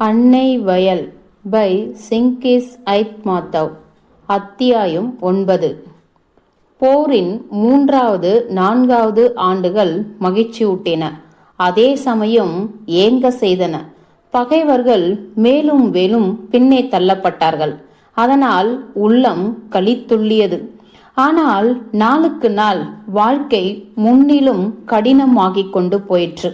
அன்னை வயல் பை சிங்கிஸ் ஐத்மாத்தவ். அத்தியாயம் 9. போரின் 3வது 4வது ஆண்டுகள் மகிழ்ச்சியூட்டின. அதே சமயம் ஏங்க செய்தன. பகைவர்கள் மேலும் மேலும் பின்னே தள்ளப்பட்டார்கள். அதனால் உள்ளம் களித்துள்ளியது. ஆனால் நாளுக்கு நாள் வாழ்க்கை முன்னிலும் கடினமாகிக் கொண்டு போயிற்று.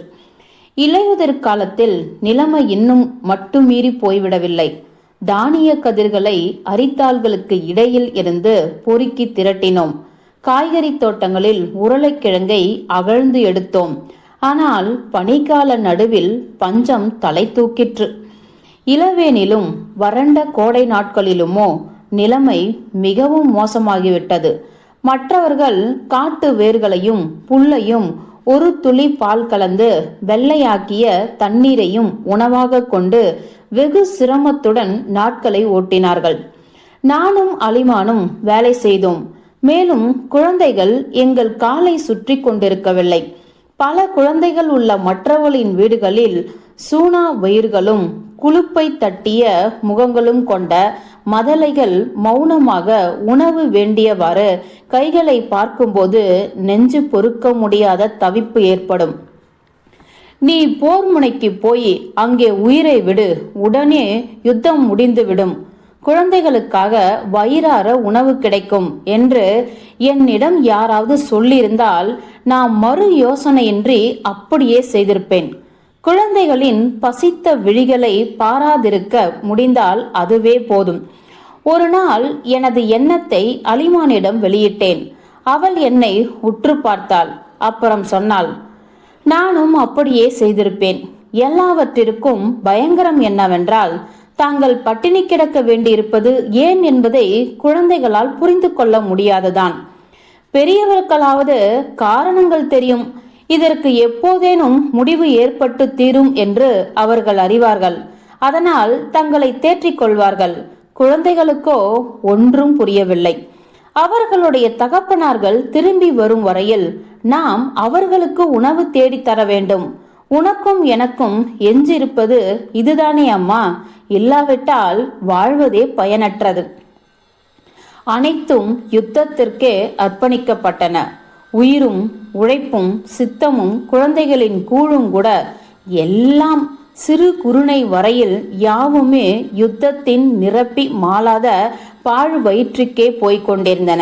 இலையுதிர் காலத்தில் நிலைமை இன்னும் மட்டுமீறி போய்விடவில்லை. தானிய கதிர்களை அரித்தாள்களுக்கு இடையில் இருந்து பொறுக்கி திரட்டினோம். காய்கறி தோட்டங்களில் உருளைக்கிழங்கை அகழ்ந்து எடுத்தோம். ஆனால் பனிக்கால நடுவில் பஞ்சம் தலை தூக்கிற்று. இளவேனிலும் வறண்ட கோடை நாட்களிலுமோ நிலைமை மிகவும் மோசமாகிவிட்டது. மற்றவர்கள் காட்டு வேர்களையும் புல்லையும் ஒரு துளி பால் கலந்து வெள்ளையாக்கிய தண்ணீரையும் உணவாக கொண்டு வெகு சிரமத்துடன் நாட்களை ஓட்டினார்கள். நானும் அலிமானும் வேலை செய்தோம். மேலும் குழந்தைகள் எங்கள் காலை சுற்றி கொண்டிருக்கவில்லை. பல குழந்தைகள் உள்ள மற்றவர்களின் வீடுகளில் சூனா வயிர்களும் குளுப்பை தட்டிய முகங்களும் கொண்ட மதலைகள் மௌனமாக உணவு வேண்டியவாறு கைகளை பார்க்கும்போது நெஞ்சு பொறுக்க முடியாத தவிப்பு ஏற்படும். நீ போர் முனைக்கு போய் அங்கே உயிரை விடு, உடனே யுத்தம் முடிந்துவிடும், குழந்தைகளுக்காக வயிறார உணவு கிடைக்கும் என்று என்னிடம் யாராவது சொல்லியிருந்தால் நான் மறு யோசனையின்றி அப்படியே செய்திருப்பேன். குழந்தைகளின் பசித்த விழிகளை பாராதிருக்க முடிந்தால் அதுவே போதும். ஒரு நாள் எனது எண்ணத்தை அலிமானிடம் வெளியிட்டேன். அவள் என்னை உற்று பார்த்தாள். அப்புறம் சொன்னாள், நானும் அப்படியே செய்திருப்பேன். எல்லாவற்றிற்கும் பயங்கரம் என்னவென்றால் தாங்கள் பட்டினி கிடக்க வேண்டியிருப்பது ஏன் என்பதை குழந்தைகளால் புரிந்து கொள்ள முடியாதுதான். பெரியவர்களாவது காரணங்கள் தெரியும். இதற்கு எப்போதேனும் முடிவு ஏற்பட்டு தீரும் என்று அவர்கள் அறிவார்கள். அதனால் தங்களை தேற்றிக் கொள்வார்கள். குழந்தைகளுக்கோ ஒன்றும் புரியவில்லை. அவர்களுடைய தகப்பனார்கள் திரும்பி வரும் வரையில் நாம் அவர்களுக்கு உணவு தேடித்தர வேண்டும். உனக்கும் எனக்கும் எஞ்சிருப்பது இதுதானே அம்மா, இல்லாவிட்டால் வாழ்வதே பயனற்றது. அனைத்தும் யுத்தத்திற்கே அர்ப்பணிக்கப்பட்டன. உயிரும் உழைப்பும் சித்தமும் குழந்தைகளின் கூழும் கூட எல்லாம் சிறு குருணை வரையில் யாவுமே யுத்தத்தின் நிரப்பி மாளாத பாழ் வயிற்றுக்கே போய்கொண்டிருந்தன.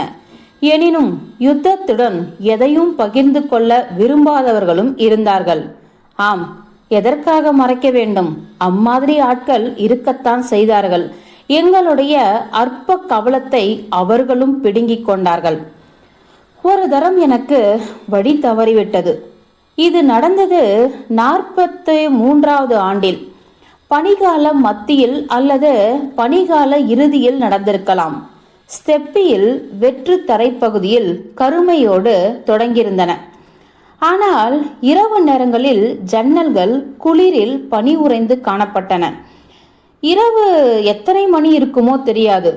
எனினும் யுத்தத்துடன் எதையும் பகிர்ந்து கொள்ள விரும்பாதவர்களும் இருந்தார்கள். ஆம், எதற்காக மறைக்க வேண்டும்? அம்மாதிரி ஆட்கள் இருக்கத்தான் செய்தார்கள். எங்களுடைய அற்ப கவலத்தை அவர்களும் பிடுங்கிக் கொண்டார்கள். ஒரு தரம் எனக்கு வழி தவறிவிட்டது. இது நடந்தது 43வது ஆண்டில். பனிகால மத்தியில் அல்லது பனிகால இறுதியில் நடந்திருக்கலாம். ஸ்டெப்பியில் வெற்று தரைப்பகுதியில் கருமையோடு தொடங்கியிருந்தன. ஆனால் இரவு நேரங்களில் ஜன்னல்கள் குளிரில் பனி உறைந்து காணப்பட்டன. இரவு எத்தனை மணி இருக்குமோ தெரியாது.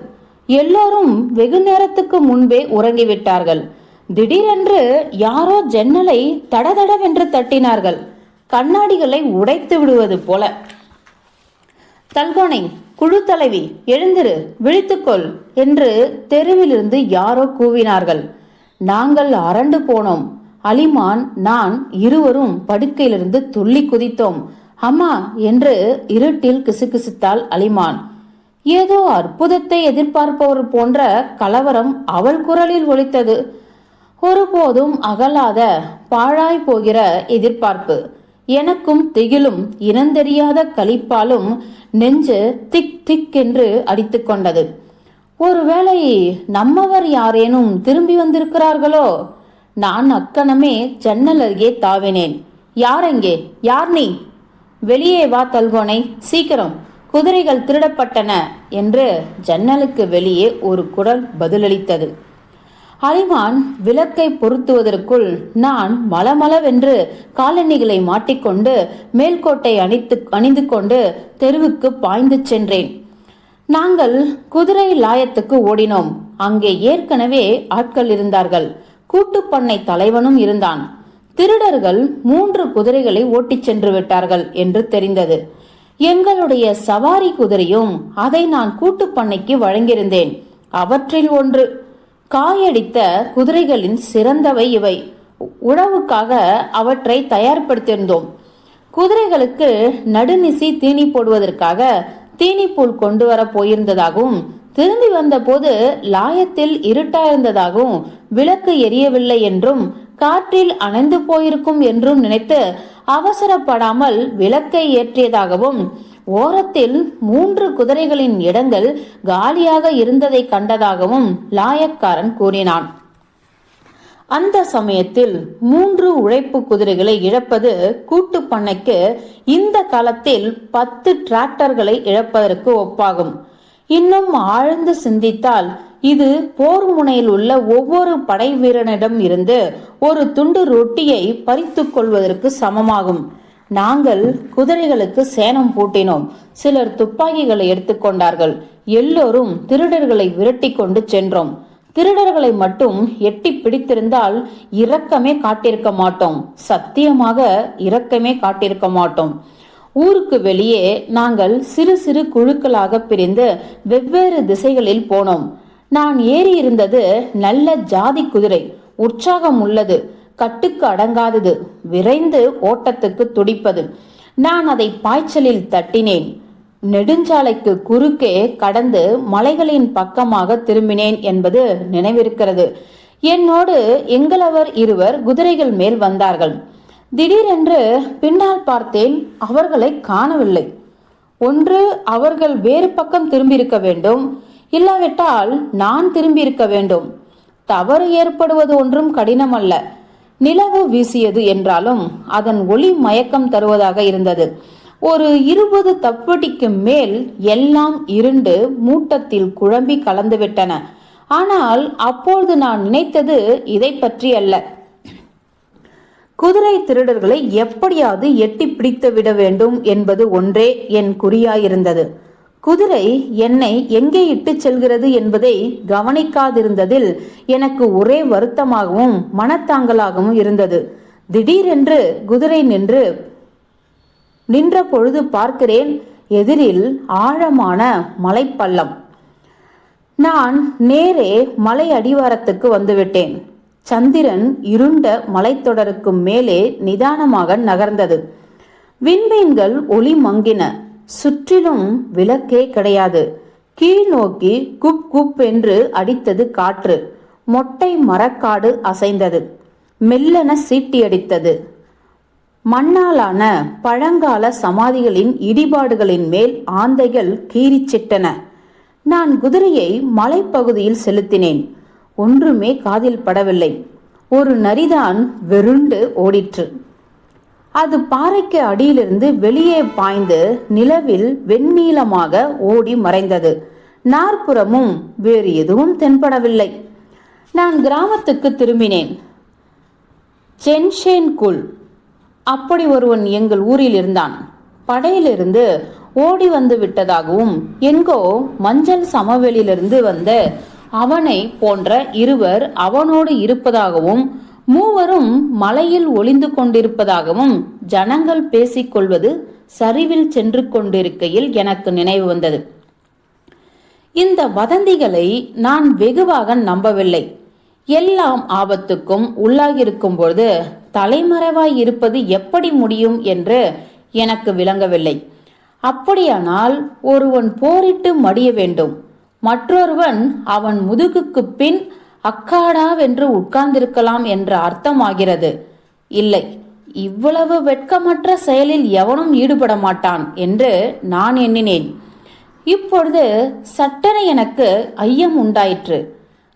எல்லோரும் வெகு நேரத்துக்கு முன்பே உறங்கிவிட்டார்கள். திடீரென்று யாரோ ஜன்னலை தடதடவென்று தட்டினார்கள், கண்ணாடிகளை உடைத்து விடுவது போல. தல்கோனை, குழு தலைவி, எழுந்திரு, விழித்துக்கொள் என்று தெருவிலிருந்து யாரோ கூவினார்கள். நாங்கள் அரண்டு போனோம். அலிமான் நான் இருவரும் படுக்கையிலிருந்து துள்ளி குதித்தோம். அம்மா என்று இருட்டில் கிசுகிசுத்தாள் அலிமான். ஏதோ அற்புதத்தை எதிர்பார்ப்பவர் போன்ற கலவரம் அவள் குரலில் ஒலித்தது. ஒருபோதும் அகலாத பாழாய் போகிற எதிர்பார்ப்பு. எனக்கும் திகிலும் இனந்தெரியாத களிப்பாலும் நெஞ்சு திக் திக் என்று அடித்து கொண்டது. ஒருவேளை நம்மவர் யாரேனும் திரும்பி வந்திருக்கிறார்களோ? நான் அக்கணமே ஜன்னல் அருகே தாவினேன். யாரெங்கே? யார் நீ? வெளியே வா தல்கோனை, சீக்கிரம், குதிரைகள் திருடப்பட்டன என்று ஜன்னலுக்கு வெளியே ஒரு குரல் பதிலளித்தது. அலிமான் விளக்கை பொருத்துவதற்குள் நான் மலமளவென்று காலணிகளை மாட்டிக்கொண்டு மேல்கோட்டை அணிந்து கொண்டு தெருவுக்கு பாய்ந்து சென்றேன். நாங்கள் குதிரை லாயத்துக்கு ஓடினோம். அங்கே ஏற்கனவே ஆட்கள் இருந்தார்கள். கூட்டுப்பண்ணை தலைவனும் இருந்தான். திருடர்கள் 3 குதிரைகளை ஓட்டிச் சென்று விட்டார்கள் என்று தெரிந்தது. எங்களுடைய சவாரி குதிரையும் அதை நான் கூட்டு பண்ணைக்கு வழங்கியிருந்தேன். அவற்றில் ஒன்று. காயடித்த குதிரைகளின் சிறந்தவை இவை. உழவுக்காக அவற்றை தயார்படுத்தியிருந்தோம். குதிரைகளுக்கு நடுநிசி தீனி போடுவதற்காக தீனிப்புல் கொண்டு வர போயிருந்ததாகவும், திரும்பி வந்த போது லாயத்தில் இருட்டாயிருந்ததாகவும், விளக்கு எரியவில்லை என்றும், காற்றில் அணைந்து போயிருக்கும் என்றும் நினைத்து அவசரப்படாமல் விளக்கை ஏற்றியதாகவும், ஓரத்தில் 3 குதிரைகளின் இடங்கள் காலியாக இருந்ததை கண்டதாகவும் லாயக்காரன் கூறினான். அந்த சமயத்தில் 3 உழைப்பு குதிரைகளை இழப்பது கூட்டு பண்ணைக்கு இந்த காலத்தில் 10 டிராக்டர்களை இழப்பதற்கு ஒப்பாகும். இன்னும் ஆழ்ந்து சிந்தித்தால் இது போர் முனையில் உள்ள ஒவ்வொரு படை வீரனிடம் இருந்து ஒரு துண்டு ரொட்டியை பறித்து கொள்வதற்கு சமமாகும். நாங்கள் குதிரைகளுக்கு சேணம் பூட்டினோம். சிலர் துப்பாக்கிகளை எடுத்துக்கொண்டார்கள். எல்லோரும் திருடர்களை விரட்டி கொண்டு சென்றோம். திருடர்களை மட்டும் எட்டி பிடித்திருந்தால் இரக்கமே காட்டியிருக்க மாட்டோம். சத்தியமாக இரக்கமே காட்டியிருக்க மாட்டோம். ஊருக்கு வெளியே நாங்கள் சிறு சிறு குழுக்களாக பிரிந்து வெவ்வேறு திசைகளில் போனோம். நான் ஏறி இருந்தது நல்ல ஜாதி குதிரை. உற்சாகம் உள்ளது, கட்டுக்கு அடங்காதது, விரைந்து ஓட்டத்துக்கு துடிப்பது. நான் அதை பாய்ச்சலில் தட்டினேன். நெடுஞ்சாலைக்கு குறுக்கே கடந்து மலைகளின் பக்கமாக திரும்பினேன் என்பது நினைவிருக்கிறது. என்னோடு எங்களவர் இருவர் குதிரைகள் மேல் வந்தார்கள். திடீரென்று பின்னால் பார்த்தேன், அவர்களை காணவில்லை. ஒன்று அவர்கள் வேறு பக்கம் திரும்பியிருக்க வேண்டும், இல்லாவிட்டால் நான் திரும்பியிருக்க வேண்டும். தவறு ஏற்படுவது ஒன்றும் கடினமல்ல. நிலவு வீசியது என்றாலும் அதன் ஒளி மயக்கம் தருவதாக இருந்தது. ஒரு 20 தப்படிக்கு மேல் எல்லாம் இருண்டு மூட்டத்தில் குழம்பி கலந்துவிட்டன. ஆனால் அப்பொழுது நான் நினைத்தது இதை பற்றி அல்ல. குதிரை திருடர்களை எப்படியாவது எட்டி பிடித்து விட வேண்டும் என்பது ஒன்றே என் குறியாயிருந்தது. குதிரை என்னை எங்கே இட்டு செல்கிறது என்பதை கவனிக்காதிருந்ததில் எனக்கு ஒரே வருத்தமாகவும் மனத்தாங்கலாகவும் இருந்தது. திடீரென்று குதிரை நின்ற பொழுது பார்க்கிறேன், எதிரில் ஆழமான மலைப்பள்ளம். நான் நேரே மலை அடிவாரத்துக்கு வந்துவிட்டேன். சந்திரன் இருண்ட மலைத்தொடருக்கு மேலே நிதானமாக நகர்ந்தது. விண்மீன்கள் ஒளி மங்கின. சுற்றிலும் விளக்கே கிடையாது. கீழ் நோக்கி குப் குப் என்று அடித்தது காற்று. மொட்டை மரக்காடு அசைந்தது. மெல்லென சீட்டியடித்தது. மண்ணாலான பழங்கால சமாதிகளின் இடிபாடுகளின் மேல் ஆந்தைகள் கீறிச்சிட்டன. நான் குதிரையை மலைப்பகுதியில் செலுத்தினேன். ஒன்றுமே காதில் படவில்லை. ஒரு நரிதான் வெருண்டு ஓடிற்று. அது பாறைக்கு அடியிலிருந்து வெளியே பாய்ந்து நிலவில் வெண்ணீளமாக ஓடி மறைந்தது. நாற்புறமும் வேறு எதுவும் தென்படவில்லை. நான் கிராமத்துக்கு திரும்பினேன். சென்ஷேன்குல் அப்படி ஒருவன் எங்கள் ஊரில் இருந்தான். படையிலிருந்து ஓடி வந்து விட்டதாகவும், எங்கோ மஞ்சள் சமவெளியிலிருந்து வந்த அவனை போன்ற இருவர் அவனோடு இருப்பதாகவும், மூவரும் மலையில் ஒளிந்து கொண்டிருப்பதாகவும் ஜனங்கள் பேசிக்கொள்வது சரிவில் சென்று கொண்டிருக்கையில் எனக்கு நினைவு வந்தது. இந்த வதந்திகளை நான் வெகுவாக நம்பவில்லை. எல்லாம் ஆபத்துக்கும் உள்ளாகியிருக்கும் பொழுது தலைமறைவாய் இருப்பது எப்படி முடியும் என்று எனக்கு விளங்கவில்லை. அப்படியானால் ஒருவன் போரிட்டு மடிய வேண்டும், மற்றொருவன் அவன் முதுகுக்கு பின் அக்காடாவென்று உட்கார்ந்திருக்கலாம் என்ற அர்த்தமாகிறது. இல்லை, இவ்வளவு வெட்கமற்ற செயலில் எவனும் ஈடுபட மாட்டான் என்று நான் எண்ணினேன். இப்பொழுது சட்டென எனக்கு ஐயம் உண்டாயிற்று.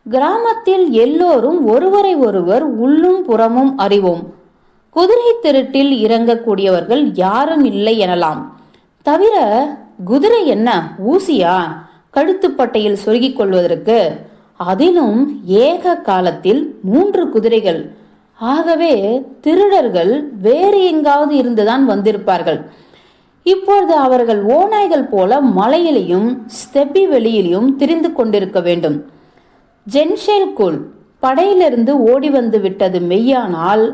கிராமத்தில் எல்லோரும் ஒருவரை ஒருவர் உள்ளும் புறமும் அறிவோம். குதிரை திருட்டில் இறங்கக்கூடியவர்கள் யாரும் இல்லை எனலாம். தவிர குதிரை என்ன ஊசியா கழுத்துப்பட்டையில் சொருகிக் கொள்வதற்கு? அதிலும் ஏக காலத்தில் 3 குதிரைகள். ஆகவே திருடர்கள் வேறு எங்காவது இருந்துதான் வந்திருப்பார்கள். இப்பொழுது அவர்கள் ஓநாய்கள் போல மலையிலையும் ஸ்டெப்பி வெளியிலையும் திரிந்து கொண்டிருக்க வேண்டும். ஜென்ஷேல்குல் படையிலிருந்து ஓடி வந்து விட்டது மெய்யானால்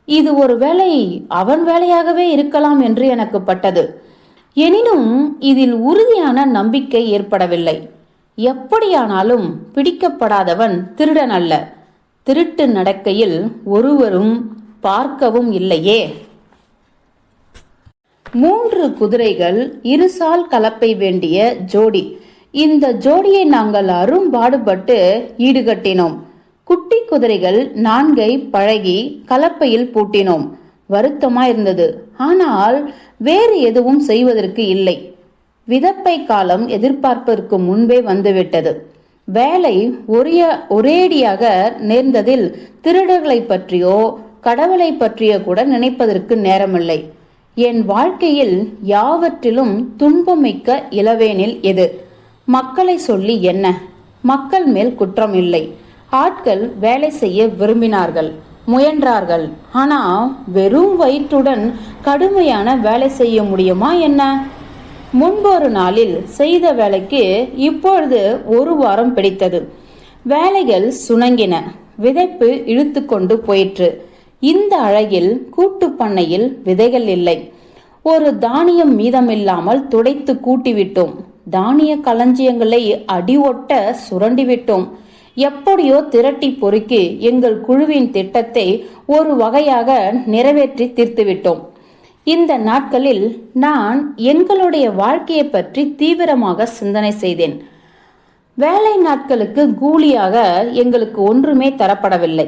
இது ஒரு வேளை அவன் வேலையாகவே இருக்கலாம் என்று எனக்கு பட்டது. எனினும் இதில் உறுதியான நம்பிக்கை ஏற்படவில்லை. எப்படியானாலும் பிடிக்கப்படாதவன் திருடன் அல்ல. திருட்டு நடக்கையில் ஒருவரும் பார்க்கவும் இல்லையே. 3 குதிரைகள், இருசால் கலப்பை வேண்டிய ஜோடி. இந்த ஜோடியை நாங்கள் அரும்பாடுபட்டு ஈடுகட்டினோம். குட்டி குதிரைகள் 4 பழகி கலப்பையில் பூட்டினோம். வருத்தமா இருந்தது. ஆனால் வேறு எதுவும் செய்வதற்கு இல்லை. விதப்பை காலம் எதிர்பார்ப்பதற்கு முன்பே வந்துவிட்டது. வேலை ஒரேடியாக நேர்ந்ததில் திருடர்களை பற்றியோ கடவுளை பற்றியோ கூட நினைப்பதற்கு நேரமில்லை. என் வாழ்க்கையில் யாவற்றிலும் துன்பமிக்க இளவேனில் எது? மக்களை சொல்லி என்ன? மக்கள் மேல் குற்றம் இல்லை. ஆட்கள் வேலை செய்ய விரும்பினார்கள், முயன்றார்கள். ஆனா வெறும் வயிற்றுடன் கடுமையான வேலை செய்ய முடியுமா என்ன? முன்பொரு நாளில் செய்த வேலைக்கு இப்பொழுது 1 வாரம் பிடித்தது. வேலைகள் சுணங்கின. விதைப்பு இழுத்து கொண்டு போயிற்று. இந்த அழகில் கூட்டு பண்ணையில் விதைகள் இல்லை. ஒரு தானியம் மீதமில்லாமல் துடைத்து கூட்டிவிட்டோம். தானிய களஞ்சியங்களை அடி ஒட்ட சுரண்டிவிட்டோம். எப்படியோ திரட்டி பொறுக்கி எங்கள் குழுவின் திட்டத்தை ஒரு வகையாக நிறைவேற்றி தீர்த்துவிட்டோம். இந்த நாட்களில் நான் எங்களுடைய வாழ்க்கையை பற்றி தீவிரமாக சிந்தனை செய்தேன். வேலை நாட்களுக்கு கூலியாக எங்களுக்கு ஒன்றுமே தரப்படவில்லை.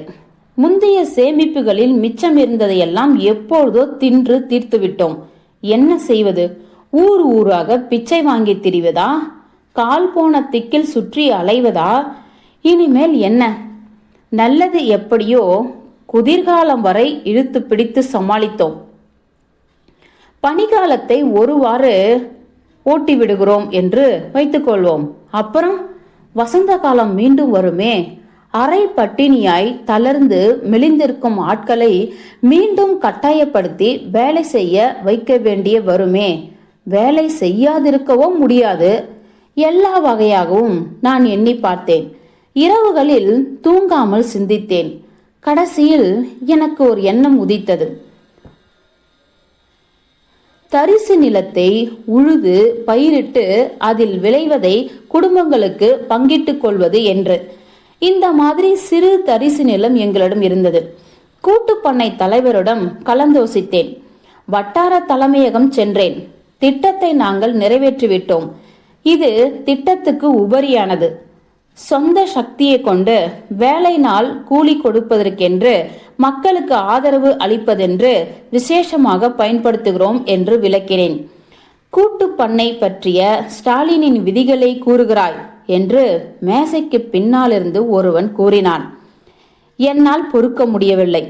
முந்தைய சேமிப்புகளில் மிச்சம் இருந்ததையெல்லாம் எப்பொழுதோ தின்று தீர்த்துவிட்டோம். என்ன செய்வது? ஊராக பிச்சை வாங்கி திரிவதா? கால் போன திக்கில் சுற்றி அலைவதா? இனிமேல் என்ன? நல்லது எப்படியோ குதிர்காலம் வரை இழுத்து பிடித்து சமாளித்தோம். பனிகாலத்தை ஒருவாறு ஓட்டி விடுகிறோம் என்று வைத்துக்கொள்வோம். அப்புறம் வசந்த காலம் மீண்டும் வருமே. அரை பட்டினியாய் தளர்ந்து மெலிந்திருக்கும் ஆட்களை மீண்டும் கட்டாயப்படுத்தி வேலை செய்ய வைக்க வேண்டிய வருமே. வேலை செய்யாதிருக்கவும் முடியாது. எல்லா வகையாகவும் நான் எண்ணி பார்த்தேன். இரவுகளில் தூங்காமல் சிந்தித்தேன். கடைசியில் எனக்கு ஒரு எண்ணம் உதித்தது. தரிசு நிலத்தை உழுது பயிரிட்டு அதில் விளைவதை குடும்பங்களுக்கு பங்கிட்டுக் கொள்வது என்று. இந்த மாதிரி சிறு தரிசு நிலம் எங்களிடம் இருந்தது. கூட்டுப்பண்ணை தலைவரிடம் கலந்தோசித்தேன். வட்டார தலைமையகம் சென்றேன். திட்டத்தை நாங்கள் நிறைவேற்றிவிட்டோம். இது திட்டத்துக்கு உபரியானது. சொந்த சக்தியை கொண்டு வேலை நாள் கூலி கொடுப்பதற்கென்று மக்களுக்கு ஆதரவு அளிப்பதென்று விசேஷமாக பயன்படுத்துகிறோம் என்று விளக்கினேன். கூட்டு பண்ணை பற்றிய ஸ்டாலினின் விதிகளை கூறுகிறாய் என்று மேசைக்கு பின்னாலிருந்து ஒருவன் கூறினான். என்னால் பொறுக்க முடியவில்லை.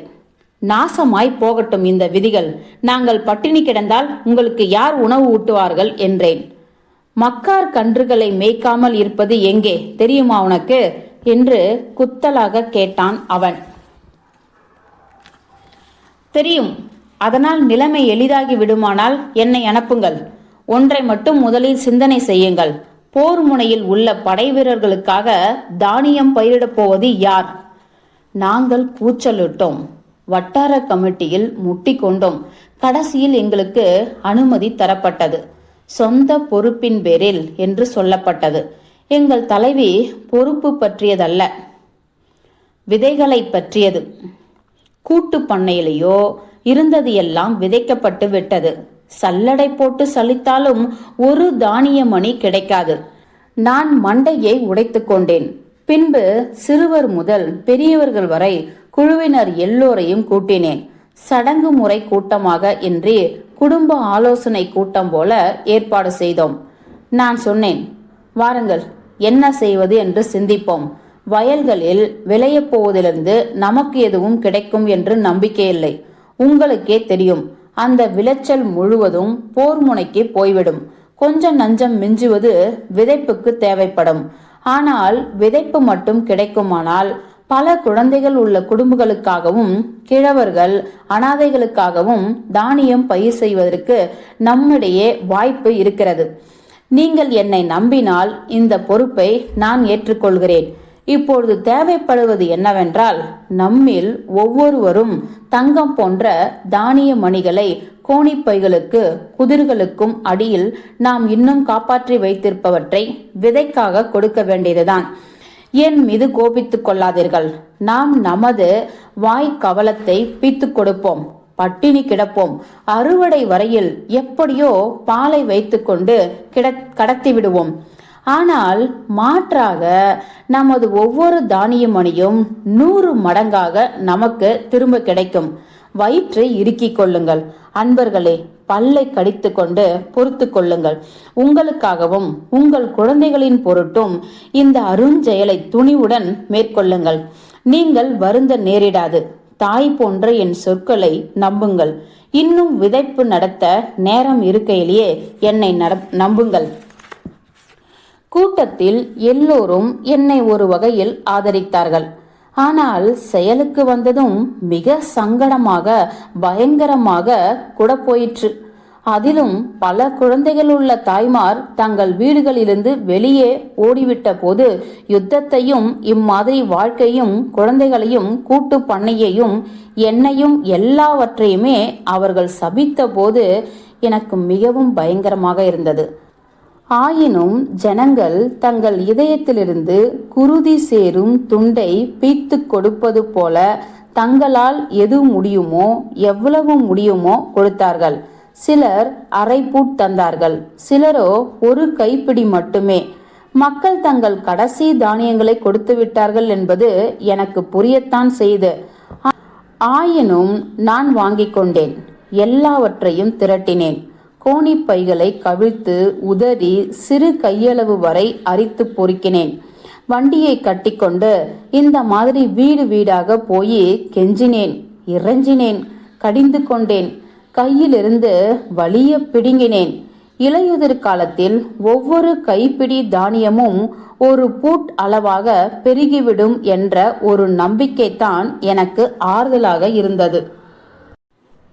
நாசமாய் போகட்டும் இந்த விதிகள். நாங்கள் பட்டினி கிடந்தால் உங்களுக்கு யார் உணவு ஊட்டுவார்கள் என்றேன். மக்கார் கன்றுகளை மேய்க்காமல் இருப்பது எங்கே தெரியுமா உனக்கு என்று குத்தலாக கேட்டான் அவன். தெரியும். அதனால் நிலைமை எளிதாகி விடுமானால் என்னை அனுப்புங்கள். ஒன்றை மட்டும் முதலில் சிந்தனை செய்யுங்கள். போர் முனையில் உள்ள படை வீரர்களுக்காக தானியம் பயிரிடப் போவது யார்? நாங்கள் கூச்சலிட்டோம். வட்டார கமிட்டியில் முட்டி கொண்டோம். கடைசியில் எங்களுக்கு அனுமதி தரப்பட்டது. சொந்த பொறுப்பின் பேரில் என்று சொல்லப்பட்டது. எங்கள் தலைவி பொறுப்பு பற்றியதல்ல, விதைகளை பற்றியது. கூட்டு பண்ணையிலேயோ இருந்தது எல்லாம் விதைக்கப்பட்டு விட்டது. சல்லடை போட்டு சலித்தாலும் ஒரு தானிய மணி கிடைக்காது. நான் மண்டையை உடைத்து கொண்டேன். பின்பு சிறுவர் முதல் பெரியவர்கள் வரை குழுவினர் எல்லோரையும் கூட்டினேன். சடங்கு முறை கூட்டமாக இன்றி குடும்ப ஆலோசனை கூட்டம் போல ஏற்பாடு செய்தோம். நான் சொன்னேன், வாருங்கள், என்ன செய்வது என்று சிந்திப்போம். வயல்களில் விளையப் போவதிலிருந்து நமக்கு எதுவும் கிடைக்கும் என்று நம்பிக்கையில்லை. உங்களுக்கே தெரியும், அந்த விளைச்சல் முழுவதும் போர் முனைக்கு போய்விடும். கொஞ்சம் நஞ்சம் மிஞ்சுவது விதைப்புக்கு தேவைப்படும். ஆனால் விதைப்பு மட்டும் கிடைக்குமானால் பல குழந்தைகள் உள்ள குடும்பங்களுக்காகவும் கிழவர்கள் அனாதைகளுக்காகவும் தானியம் பயிர் செய்வதற்கு நம்மிடையே வாய்ப்பு இருக்கிறது. நீங்கள் என்னை நம்பினால் இந்த பொறுப்பை நான் ஏற்றுக்கொள்கிறேன். இப்பொழுது தேவைப்படுவது என்னவென்றால், நம்மில் ஒவ்வொருவரும் தங்கம் போன்ற தானிய மணிகளை கோணிப்பைகளுக்கு குதிர்களுக்கும் அடியில் நாம் இன்னும் காப்பாற்றி வைத்திருப்பவற்றை விதைக்காக கொடுக்க வேண்டியதுதான். என் மீது கோபித்துக் கொள்ளாதீர்கள். நாம் நமது வாய் கவலத்தை பீத்து கொடுப்போம், பட்டினி கிடப்போம், அறுவடை வரையில் எப்படியோ பாலை வைத்துக்கொண்டு கடத்தி விடுவோம். ஆனால் மாற்றாக நமது ஒவ்வொரு தானிய மணியும் 100 மடங்காக நமக்கு திரும்ப கிடைக்கும். வயிற்றை இறுக்கிக் கொள்ளுங்கள் அன்பர்களே, பல்லை கடித்து கொண்டு பொறுத்து கொள்ளுங்கள். உங்களுக்காகவும் உங்கள் குழந்தைகளின் பொருட்டும் இந்த அருஞ்செயலை துணிவுடன் மேற்கொள்ளுங்கள். நீங்கள் வருந்த நேரிடாது. தாய் போன்ற என் சொற்களை நம்புங்கள். இன்னும் விதைப்பு நடத்த நேரம் இருக்கையிலேயே என்னை நம்புங்கள். கூட்டத்தில் எல்லோரும் என்னை ஒரு வகையில் ஆதரித்தார்கள். ஆனால் செயலுக்கு வந்ததும் மிக சங்கடமாக பயங்கரமாக கூட போயிற்று. அதிலும் பல குழந்தைகள் உள்ள தாய்மார் தங்கள் வீடுகளிலிருந்து வெளியே ஓடிவிட்ட போது யுத்தத்தையும் இம்மாதிரி வாழ்க்கையும் குழந்தைகளையும் கூட்டு பண்ணையையும் என்னையும் எல்லாவற்றையுமே அவர்கள் சபித்த போது எனக்கு மிகவும் பயங்கரமாக இருந்தது. ஆயினும் ஜனங்கள் தங்கள் இதயத்திலிருந்து குருதி சேரும் துண்டை பீத்து கொடுப்பது போல தங்களால் எது முடியுமோ எவ்வளவு முடியுமோ கொடுத்தார்கள். சிலர் அரை பூட் தந்தார்கள், சிலரோ ஒரு கைப்பிடி மட்டுமே. மக்கள் தங்கள் கடைசி தானியங்களை கொடுத்து விட்டார்கள் என்பது எனக்கு புரியத்தான் செய்து. ஆயினும் நான் வாங்கிக் கொண்டேன். எல்லாவற்றையும் திரட்டினேன். கோணிப்பைகளை கவிழ்த்து உதறி சிறு கையளவு வரை அரித்து பொறுக்கினேன். வண்டியை கட்டிக்கொண்டு இந்த மாதிரி வீடு வீடாக போய் கெஞ்சினேன், இறைஞ்சினேன், கடிந்து கொண்டேன். கையிலிருந்து வலிய பிடுங்கினேன். இலையுதிர் காலத்தில் ஒவ்வொரு கைப்பிடி தானியமும் ஒரு பூட் அளவாக பெருகிவிடும் என்ற ஒரு நம்பிக்கைத்தான் எனக்கு ஆறுதலாக இருந்தது.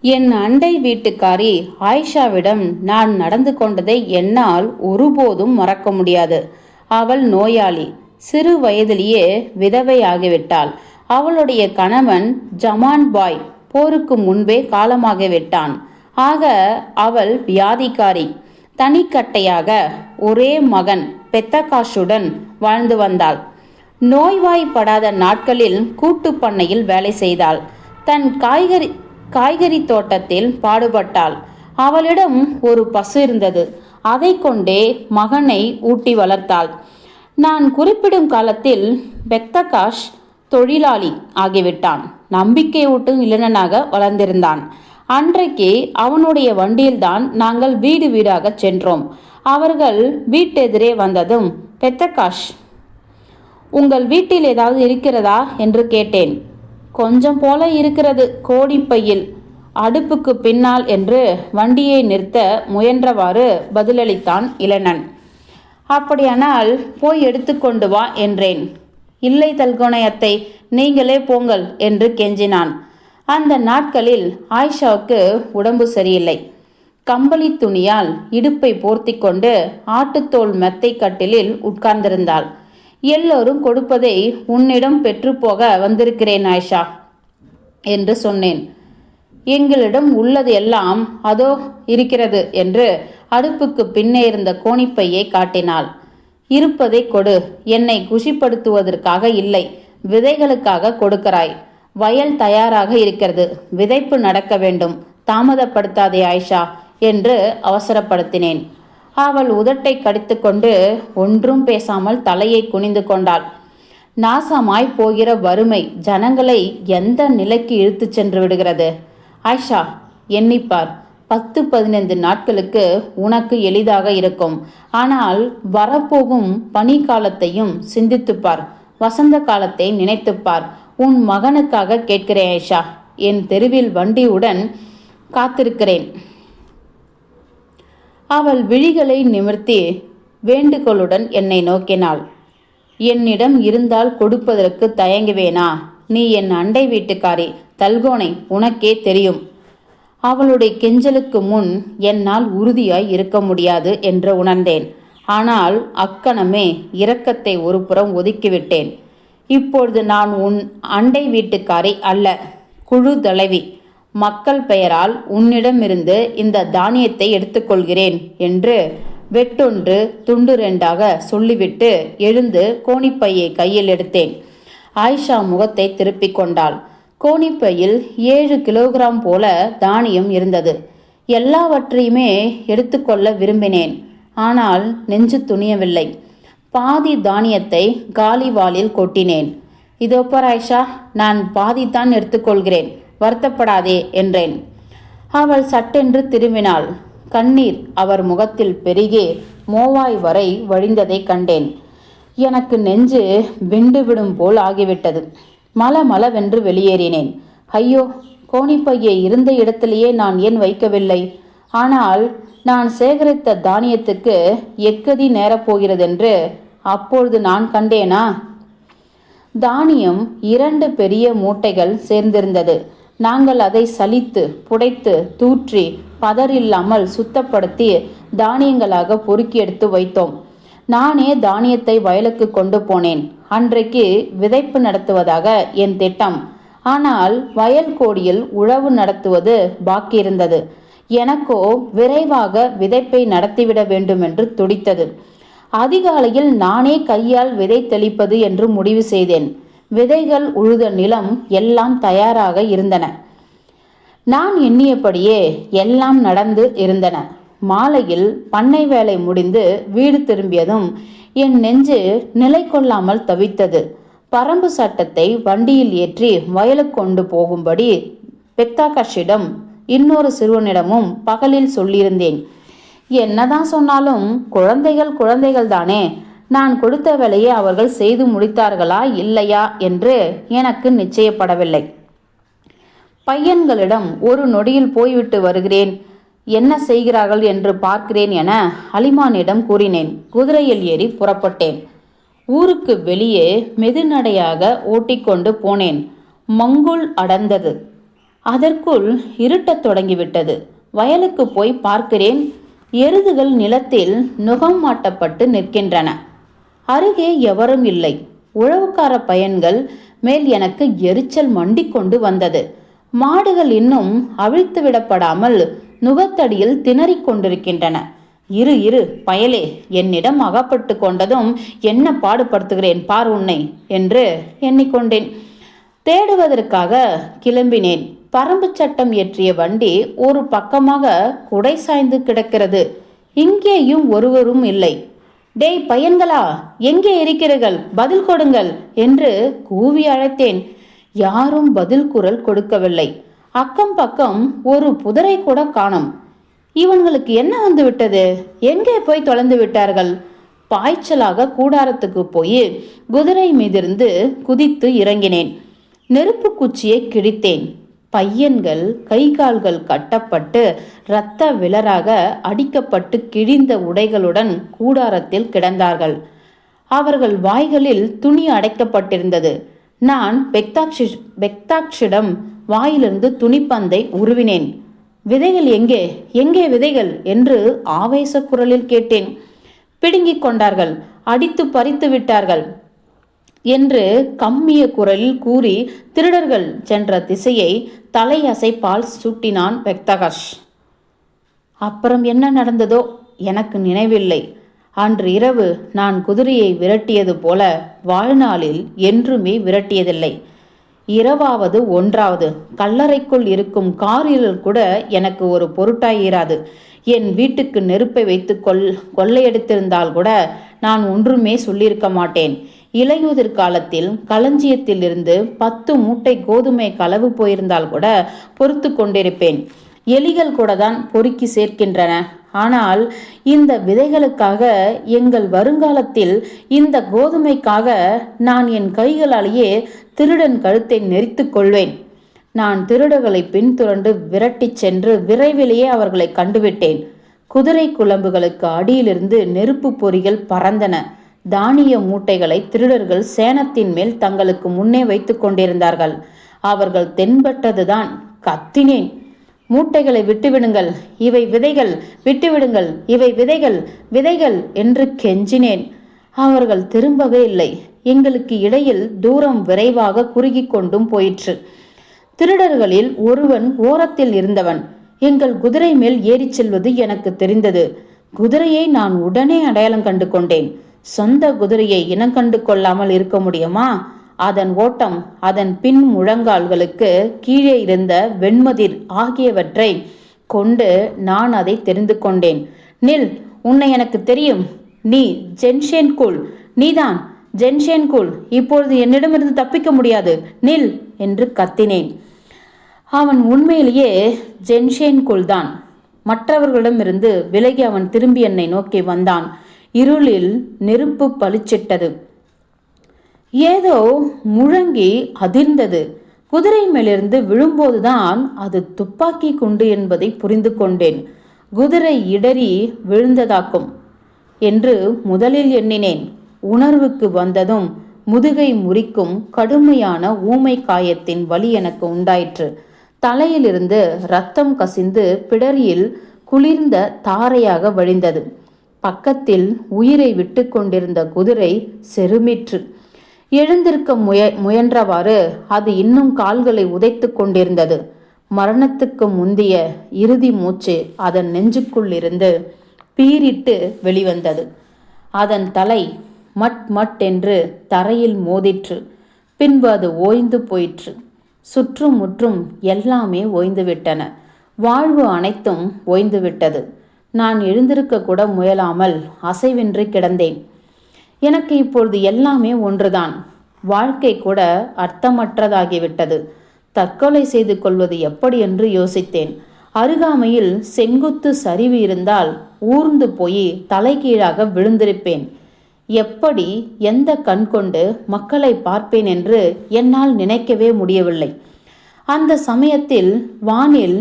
என் அண்டை வீட்டுக்காரி ஆயிஷாவிடம் நான் நடந்து கொண்டதை என்னால் ஒருபோதும் மறக்க முடியாது. அவள் நோயாளி, சிறு வயதிலேயே விதவையாகிவிட்டாள். அவளுடைய கணவன் ஜமான் பாய் போருக்கு முன்பே காலமாகிவிட்டான். ஆக அவள் வியாதிக்காரி. தனிக்கட்டையாக ஒரே மகன் பெத்தகாஷுடன் வாழ்ந்து வந்தாள். நோய்வாய்ப்படாத நாட்களில் கூட்டு பண்ணையில் வேலை செய்தாள். தன் காய்கறி தோட்டத்தில் பாடுபட்டாள். அவளிடம் ஒரு பசு இருந்தது. அதை கொண்டே மகனை ஊட்டி வளர்த்தாள். நான் குறிப்பிடும் காலத்தில் பெக்தகாஷ் தொழிலாளி ஆகிவிட்டான். நம்பிக்கையூட்டும் இளைஞனாக வளர்ந்திருந்தான். அன்றைக்கு அவனுடைய வண்டியில்தான் நாங்கள் வீடு வீடாக சென்றோம். அவர்கள் வீட்டெதிரே வந்ததும், பெத்தகாஷ், உங்கள் வீட்டில் ஏதாவது இருக்கிறதா என்று கேட்டேன். கொஞ்சம் போல இருக்கிறது கோடிப்பையில், அடுப்புக்கு பின்னால் என்று வண்டியை நிறுத்த முயன்றவாறு பதிலளித்தான் இளைஞன். அப்படியானால் போய் எடுத்துக்கொண்டு வா என்றேன். இல்லை தல்கோணையத்தை, நீங்களே போங்கள் என்று கெஞ்சினான். அந்த நாட்களில் ஆயிஷாவுக்கு உடம்பு சரியில்லை. கம்பளி துணியால் இடுப்பை போர்த்தி கொண்டு ஆட்டுத்தோல் மெத்தை கட்டிலில் உட்கார்ந்திருந்தாள். எல்லோரும் கொடுப்பதை உன்னிடம் பெற்றுப்போக வந்திருக்கிறேன் ஆயிஷா என்று சொன்னேன். எங்களிடம் உள்ளது எல்லாம் அதோ இருக்கிறது என்று அடுப்புக்கு பின்னே இருந்த கோணிப்பையை காட்டினாள். இருப்பதை கொடு, என்னை குஷிப்படுத்துவதற்காக இல்லை, விதைகளுக்காக கொடுக்கிறாய். வயல் தயாராக இருக்கிறது, விதைப்பு நடக்க வேண்டும், தாமதப்படுத்தாதே ஆயிஷா என்று அவசரப்படுத்தினேன். அவள் உதட்டை கடித்துக்கொண்டு ஒன்றும் பேசாமல் தலையை குனிந்து கொண்டாள். நாசமாய் போகிற வறுமை ஜனங்களை எந்த நிலைக்கு இழுத்து சென்று விடுகிறது. ஆயிஷா, எண்ணிப்பார், 10-15 நாட்களுக்கு உனக்கு எளிதாக இருக்கும். ஆனால் வரப்போகும் பனிக்காலத்தையும் சிந்தித்துப்பார், வசந்த காலத்தை நினைத்துப்பார். உன் மகனுக்காக கேட்கிறேன் ஆயிஷா. என் தெருவில் வண்டியுடன் காத்திருக்கிறேன். அவள் விழிகளை நிமிர்த்தி வேண்டுகோளுடன் என்னை நோக்கினாள். என்னிடம் இருந்தால் கொடுப்பதற்கு தயங்குவேனா? நீ என் அண்டை வீட்டுக்காரி, தல்கோனை, உனக்கே தெரியும். அவளுடைய கெஞ்சலுக்கு முன் என்னால் உறுதியாய் இருக்க முடியாது என்று உணர்ந்தேன். ஆனால் அக்கணமே இரக்கத்தை ஒரு புறம் ஒதுக்கிவிட்டேன். இப்பொழுது நான் உன் அண்டை வீட்டுக்காரி அல்ல, குழு தலைவி. மக்கள் பெயரால் உன்னிடமிருந்து இந்த தானியத்தை எடுத்துக்கொள்கிறேன் என்று வெட்டொன்று துண்டு ரெண்டாக சொல்லிவிட்டு எழுந்து கோணிப்பையை கையில் எடுத்தேன். ஆயிஷா முகத்தை திருப்பிக் கொண்டாள். கோணிப்பையில் 7 கிலோகிராம் போல தானியம் இருந்தது. எல்லாவற்றையுமே எடுத்துக்கொள்ள விரும்பினேன். ஆனால் நெஞ்சு துணியவில்லை. பாதி தானியத்தை காலிவாலில் கொட்டினேன். இதோ பார் ஆயிஷா, நான் பாதித்தான் எடுத்துக்கொள்கிறேன், வருத்தப்படாதே என்றேன். அவள் சட்டென்று திரும்பினாள். கண்ணீர் அவர் முகத்தில் பெருகி மோவாய் வரை வழிந்ததை கண்டேன். எனக்கு நெஞ்சு விண்டு போல் ஆகிவிட்டது. மலமளவென்று வெளியேறினேன். ஐயோ, கோணிப்பையை இருந்த இடத்திலேயே நான் ஏன் வைக்கவில்லை? ஆனால் நான் சேகரித்த தானியத்துக்கு எக்கதி நேரப்போகிறதென்று அப்பொழுது நான் கண்டேனா? தானியம் 2 பெரிய மூட்டைகள் சேர்ந்திருந்தது. நாங்கள் அதை சலித்து புடைத்து தூற்றி பதறில்லாமல் சுத்தப்படுத்தி தானியங்களாக பொறுக்கி எடுத்து வைத்தோம். நானே தானியத்தை வயலுக்கு கொண்டு போனேன். அன்றைக்கு விதைப்பு நடத்துவதாக என் திட்டம். ஆனால் வயல் கோடியில் உழவு நடத்துவது பாக்கியிருந்தது. எனக்கோ விரைவாக விதைப்பை நடத்திவிட வேண்டும் என்று துடித்தது. அதிகாலையில் நானே கையால் விதை தெளிப்பது என்று முடிவு செய்தேன். விதைகள் உழுத நிலம் எல்லாம் தயாராக இருந்தன. நான் எண்ணியபடியே எல்லாம் நடந்து இருந்தன. மாலையில் பண்ணை வேலை முடிந்து வீடு திரும்பியதும் என் நெஞ்சு நிலை கொள்ளாமல் தவித்தது. பரம்பு சட்டத்தை வண்டியில் ஏற்றி வயலுக்கு கொண்டு போகும்படி பெக்தாகாஷிடம் இன்னொரு சிறுவனிடமும் பகலில் சொல்லியிருந்தேன். என்னதான் சொன்னாலும் குழந்தைகள் தானே. நான் கொடுத்த வேலையை அவர்கள் செய்து முடித்தார்களா இல்லையா என்று எனக்கு நிச்சயப்படவில்லை. பையன்களிடம் ஒரு நொடியில் போய்விட்டு வருகிறேன், என்ன செய்கிறார்கள் என்று பார்க்கிறேன் என அலிமானிடம் கூறினேன். குதிரையில் ஏறி புறப்பட்டேன். ஊருக்கு வெளியே மெதுநடையாக ஓட்டிக்கொண்டு போனேன். மங்குல் அடர்ந்தது. அதற்குள் இருட்டத் தொடங்கிவிட்டது. வயலுக்கு போய் பார்க்கிறேன். எருதுகள் நிலத்தில் நுகம் மாட்டப்பட்டு நிற்கின்றன. அருகே எவரும் இல்லை. உழவுக்கார பையன்கள் மேல் எனக்கு எரிச்சல் மண்டிக்கொண்டு வந்தது. மாடுகள் இன்னும் அவிழ்த்து விடப்படாமல் நுகத்தடியில் திணறிக் கொண்டிருக்கின்றன. இரு பயலே, என்னிடம் அகப்பட்டு கொண்டதும் என்ன பாடுபடுத்துகிறேன் பார் உன்னை என்று எண்ணிக்கொண்டேன். தேடுவதற்காக கிளம்பினேன். பரம்பு சட்டம் ஏற்றிய வண்டி ஒரு பக்கமாக குடை சாய்ந்து கிடக்கிறது. இங்கேயும் ஒருவரும் இல்லை. டேய் பையன்களா, எங்கே இருக்கிறீர்கள்? பதில் கொடுங்கள் என்று கூவி அழைத்தேன். யாரும் பதில் குரல் கொடுக்கவில்லை. அக்கம் பக்கம் ஒரு புதரை கூட காணோம். இவங்களுக்கு என்ன வந்து விட்டது? எங்கே போய் தொலைந்து விட்டார்கள்? பாய்ச்சலாக கூடாரத்துக்கு போய் குதிரை மீதிருந்து குதித்து இறங்கினேன். நெருப்பு குச்சியை கிழித்தேன். பையன்கள் கை கால்கள் கட்டப்பட்டு இரத்த விளராக அடிக்கப்பட்டு கிழிந்த உடைகளுடன் கூடாரத்தில் கிடந்தார்கள். அவர்கள் வாய்களில் துணி அடைக்கப்பட்டிருந்தது. நான் பெக்தாக்ஷிடம் வாயிலிருந்து துணிப்பந்தை உருவினேன். விதைகள் எங்கே எங்கே விதைகள் என்று ஆவேச குரலில் கேட்டேன். பிடுங்கிக் கொண்டார்கள், அடித்து பறித்து விட்டார்கள் என்று கம்மிய குரலில் கூறி திருடர்கள் சென்ற திசையை தலையசைப்பால் சுட்டினான் பெக்தாகாஷ். அப்புறம் என்ன நடந்ததோ எனக்கு நினைவில்லை. அன்று இரவு நான் குதிரையை விரட்டியது போல வாழ்நாளில் என்றுமே விரட்டியதில்லை. இரவாவது ஒன்றாவது கல்லறைக்குள் இருக்கும் காரில் கூட எனக்கு ஒரு பொருட்டாயிராது. என் வீட்டுக்கு நெருப்பை வைத்து கொள்ளையடித்திருந்தால் கூட நான் ஒன்றுமே சொல்லியிருக்க மாட்டேன். இலையுதிர் காலத்தில் களஞ்சியத்தில் இருந்து 10 மூட்டை கோதுமை களவு போயிருந்தால் கூட பொறுத்து கொண்டிருப்பேன். எலிகள் கூட தான் பொறுக்கி சேர்க்கின்றன. ஆனால் இந்த விதைகளுக்காக, எங்கள் வருங்காலத்தில் இந்த கோதுமைக்காக நான் என் கைகளாலேயே திருடன் கழுத்தை நெரித்து கொள்வேன். நான் திருடர்களை பின்துரண்டு விரட்டி சென்று விரைவிலேயே அவர்களை கண்டுவிட்டேன். குதிரை குழம்புகளுக்கு அடியிலிருந்து நெருப்பு பொறிகள் பறந்தன. தானிய மூட்டைகளை திருடர்கள் சேனத்தின் மேல் தங்களுக்கு முன்னே வைத்து கொண்டிருந்தார்கள். அவர்கள் தென்பட்டதுதான் கத்தினேன். மூட்டைகளை விட்டுவிடுங்கள், இவை விதைகள், விட்டுவிடுங்கள், இவை விதைகள், விதைகள் என்று கெஞ்சினேன். அவர்கள் திரும்பவே இல்லை. எங்களுக்கு இடையில் தூரம் விரைவாக குறுகி கொண்டும் போயிற்று. திருடர்களில் ஒருவன் ஓரத்தில் இருந்தவன். எங்கள் குதிரை மேல் ஏறிச் செல்வது எனக்கு தெரிந்தது. குதிரையை நான் உடனே அடையாளம் கண்டு கொண்டேன். சொந்த குதிரையை இனம் கண்டு கொள்ளாமல் இருக்க முடியுமா? அதன் ஓட்டம், அதன் பின் முழங்கால்களுக்கு கீழே இருந்த வெண்மதிர் ஆகியவற்றை கொண்டு நான் அதை தெரிந்து கொண்டேன். நில், உன்னை எனக்கு தெரியும். நீ ஜென்ஷேன்குல், நீதான் ஜென்ஷேன்குல். இப்பொழுது என்னிடமிருந்து தப்பிக்க முடியாது. நில் என்று கத்தினேன். அவன் உண்மையிலேயே ஜென்ஷேன்குல் தான். மற்றவர்களிடமிருந்து விலகி அவன் திரும்பி என்னை நோக்கி வந்தான். இருளில் நெருப்பு பளிச்சிட்டது. ஏதோ முழங்கி அதிர்ந்தது. குதிரை மேலிருந்து விழும்போதுதான் அது துப்பாக்கி குண்டு என்பதை புரிந்து கொண்டேன். குதிரை இடறி விழுந்ததாக்கும் என்று முதலில் எண்ணினேன். உணர்வுக்கு வந்ததும் முதுகை முறிக்கும் கடுமையான ஊமை காயத்தின் வலி எனக்கு உண்டாயிற்று. தலையிலிருந்து இரத்தம் கசிந்து பிடரியில் குளிர்ந்த தாரையாக வழிந்தது. பக்கத்தில் உயிரை விட்டு கொண்டிருந்த குதிரை செருமிற்று. எழுந்திருக்க முயன்றவாறு அது இன்னும் கால்களை உதைத்து கொண்டிருந்தது. மரணத்துக்கு முந்திய இறுதி மூச்சு அதன் நெஞ்சுக்குள் இருந்து பீரிட்டு வெளிவந்தது. அதன் தலை மட் மட் என்று தரையில் மோதிற்று. பின்பு அது ஓய்ந்து போயிற்று. சுற்றும் முற்றும் எல்லாமே ஓய்ந்துவிட்டன. வாழ்வு அனைத்தும் ஓய்ந்துவிட்டது. நான் எழுந்திருக்க கூட முயலாமல் அசைவின்றி கிடந்தேன். எனக்கு இப்பொழுது எல்லாமே ஒன்றுதான். வாழ்க்கை கூட அர்த்தமற்றதாகிவிட்டது. தற்கொலை செய்து கொள்வது எப்படி என்று யோசித்தேன். அருகாமையில் செங்குத்து சரிவு இருந்தால் ஊர்ந்து போய் தலைகீழாக விழுந்திருப்பேன். எப்படி, எந்த கண் கொண்டு மக்களை பார்ப்பேன் என்று என்னால் நினைக்கவே முடியவில்லை. அந்த சமயத்தில் வானில்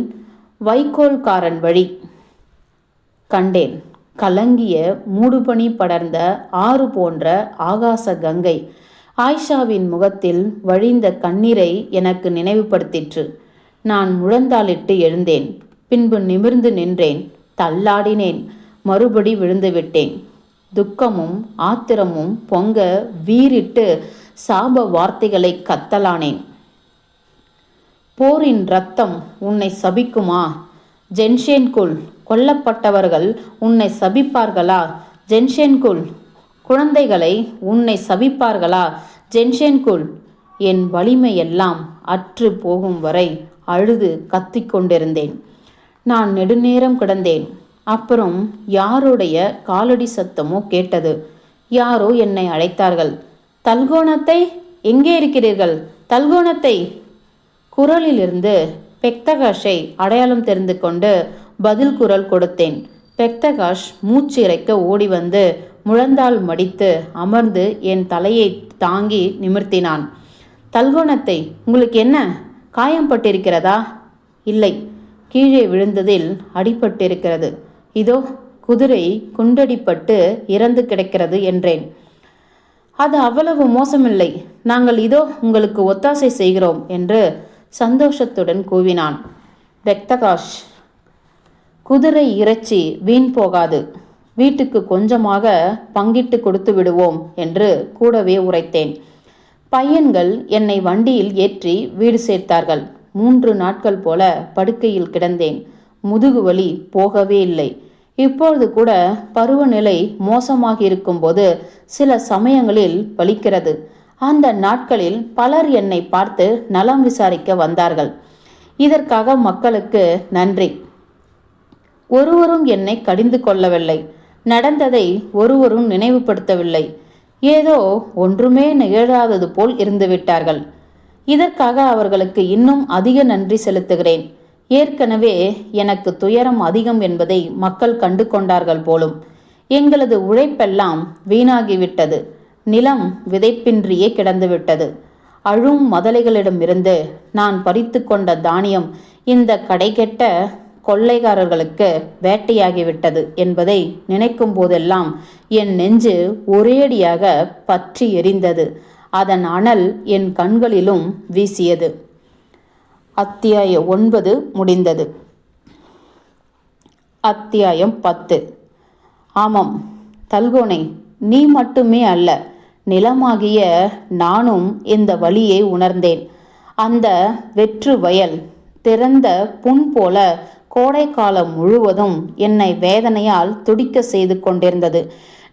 வைக்கோல்காரன் வழி கண்டேன். கலங்கிய மூடுபனி படர்ந்த ஆறு போன்ற ஆகாச கங்கை ஆயிஷாவின் முகத்தில் வழிந்த கண்ணீரை எனக்கு நினைவுபடுத்திற்று. நான் முழந்தாளிட்டு எழுந்தேன். பின்பு நிமிர்ந்து நின்றேன். தள்ளாடினேன். மறுபடி விழுந்து விட்டேன். துக்கமும் ஆத்திரமும் பொங்க வீறிட்டு சாப வார்த்தைகளை கத்தலானேன். போரின் இரத்தம் உன்னை சபிக்குமா? ஜென்ஷேன்குல், கொல்லப்பட்டவர்கள் உன்னை சபிப்பார்களா? ஜென்ஷேன்குல், குழந்தைகளை உன்னை சபிப்பார்களா? ஜென்ஷேன்குல். என் வலிமையெல்லாம் அற்று போகும் வரை அழுது கத்திக்கொண்டிருந்தேன். நான் நெடுநேரம் கிடந்தேன். அப்புறம் யாருடைய காலடி சத்தமோ கேட்டது. யாரோ என்னை அழைத்தார்கள். தல்கோணத்தை, எங்கே இருக்கிறீர்கள்? தல்கோணத்தை. குரலிலிருந்து பெக்தகாஷை அடையாளம் தெரிந்து கொண்டு பதில் குரல் கொடுத்தேன். பெக்தகாஷ் மூச்சு இறைக்க ஓடி வந்து முழந்தால் மடித்து அமர்ந்து என் தலையை தாங்கி நிமிர்த்தினான். தல்கோணத்தை, உங்களுக்கு என்ன, காயம்பட்டிருக்கிறதா? இல்லை, கீழே விழுந்ததில் அடிபட்டிருக்கிறது. இதோ குதிரை குண்டடிப்பட்டு இறந்து கிடக்கிறது என்றேன். அது அவ்வளவு மோசமில்லை. நாங்கள் இதோ உங்களுக்கு ஒத்தாசை செய்கிறோம் என்று சந்தோஷத்துடன் கூவினான். பெக்தகாஷ், குதிரை இறைச்சி வீண் போகாது. வீட்டுக்கு கொஞ்சமாக பங்கிட்டு கொடுத்து விடுவோம் என்று கூடவே உரைத்தேன். பையன்கள் என்னை வண்டியில் ஏற்றி வீடு சேர்த்தார்கள். 3 நாட்கள் போல படுக்கையில் கிடந்தேன். முதுகு வலி போகவே இல்லை. இப்பொழுது கூட பருவநிலை மோசமாக இருக்கும்போது சில சமயங்களில் வலிக்கிறது. அந்த நாட்களில் பலர் என்னை பார்த்து நலம் விசாரிக்க வந்தார்கள். இதற்காக மக்களுக்கு நன்றி. ஒருவரும் என்னை கடிந்து கொள்ளவில்லை. நடந்ததை ஒருவரும் நினைவுபடுத்தவில்லை. ஏதோ ஒன்றுமே நிகழாதது போல் இருந்துவிட்டார்கள். இதற்காக அவர்களுக்கு இன்னும் அதிக நன்றி செலுத்துகிறேன். ஏற்கனவே எனக்கு துயரம் அதிகம் என்பதை மக்கள் கண்டு கொண்டார்கள் போலும். எங்களது உழைப்பெல்லாம் வீணாகிவிட்டது. நிலம் விதைப்பின்றியே கிடந்துவிட்டது. அழும் மதலைகளிடமிருந்து நான் பறித்து கொண்ட தானியம் இந்த கடைகெட்ட கொள்ளைக்காரர்களுக்கு வேட்டையாகிவிட்டது என்பதை நினைக்கும் போதெல்லாம் என் நெஞ்சு ஒரேடியாக பற்றி எரிந்தது. அதன் அனல் என் கண்களிலும் வீசியது. அத்தியாயம் 9 முடிந்தது. அத்தியாயம் 10. ஆமாம் தல்கோனை, நீ மட்டுமே அல்ல, நிலமாகிய நானும் இந்த வலியை உணர்ந்தேன். அந்த வெற்று வயல் திறந்த புண் போல கோடை காலம் முழுவதும் என்னை வேதனையால் துடிக்க செய்து கொண்டிருந்தது.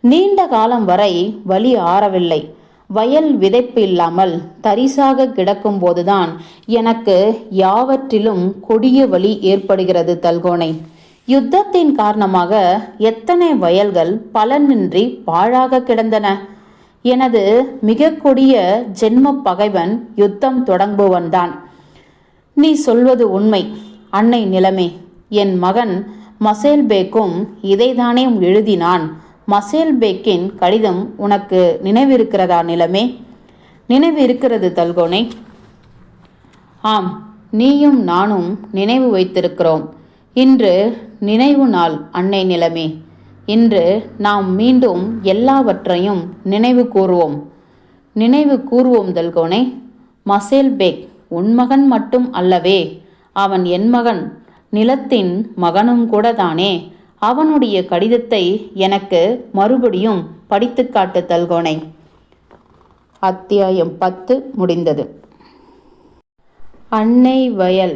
நீண்ட காலம் வரை வலி ஆறவில்லை. வயல் விதைப்பு இல்லாமல் தரிசாக கிடக்கும் போதுதான் எனக்கு யாவற்றிலும் கொடிய வலி ஏற்படுகிறது தல்கோனை. யுத்தத்தின் காரணமாக எத்தனை வயல்கள் பலனின்றி பாழாக கிடந்தன. எனது மிக கொடிய ஜென்ம பகைவன் யுத்தம் தொடங்குபவன்தான். நீ சொல்வது உண்மை அன்னை நிலமே. என் மகன் மசேல்பேக்கும் இதைத்தானே எழுதினான். மசேல்பேக்கின் கடிதம் உனக்கு நினைவிருக்கிறதா நிலமே? நினைவு இருக்கிறது தல்கோனை. ஆம், நீயும் நானும் நினைவு வைத்திருக்கிறோம். இன்று நினைவு நாள் அன்னை நிலமே. இன்று நாம் மீண்டும் எல்லாவற்றையும் நினைவு கூறுவோம் தல்கோனை. மசேல்பேக் உன் மகன் மட்டும் அல்லவே, அவன் என் மகன், நிலத்தின் மகனும் கூட தானே. அவனுடைய கடிதத்தை எனக்கு மறுபடியும் படித்து காட்டு தல்கோனை. அத்தியாயம் 10 முடிந்தது. அன்னை வயல்.